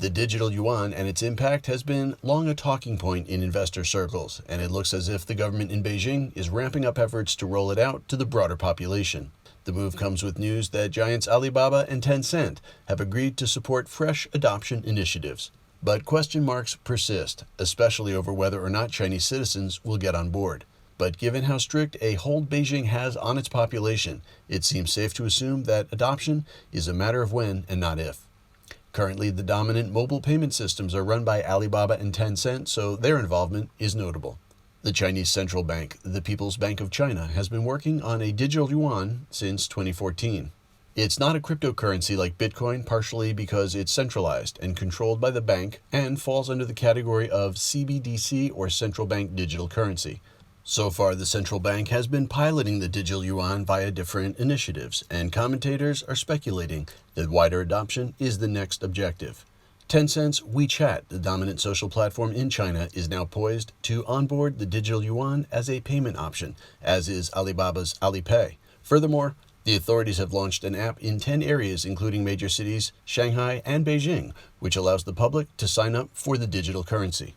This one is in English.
The digital yuan and its impact has been long a talking point in investor circles, and it looks as if the government in Beijing is ramping up efforts to roll it out to the broader population. The move comes with news that giants Alibaba and Tencent have agreed to support fresh adoption initiatives. But question marks persist, especially over whether or not Chinese citizens will get on board. But given how strict a hold Beijing has on its population, it seems safe to assume that adoption is a matter of when and not if. Currently, the dominant mobile payment systems are run by Alibaba and Tencent, so their involvement is notable. The Chinese central bank, the People's Bank of China, has been working on a digital yuan since 2014. It's not a cryptocurrency like Bitcoin, partially because it's centralized and controlled by the bank and falls under the category of CBDC or central bank digital currency. So far, the central bank has been piloting the digital yuan via different initiatives, and commentators are speculating that wider adoption is the next objective. Tencent's WeChat, the dominant social platform in China, is now poised to onboard the digital yuan as a payment option, as is Alibaba's Alipay. Furthermore, the authorities have launched an app in 10 areas, including major cities, Shanghai and Beijing, which allows the public to sign up for the digital currency.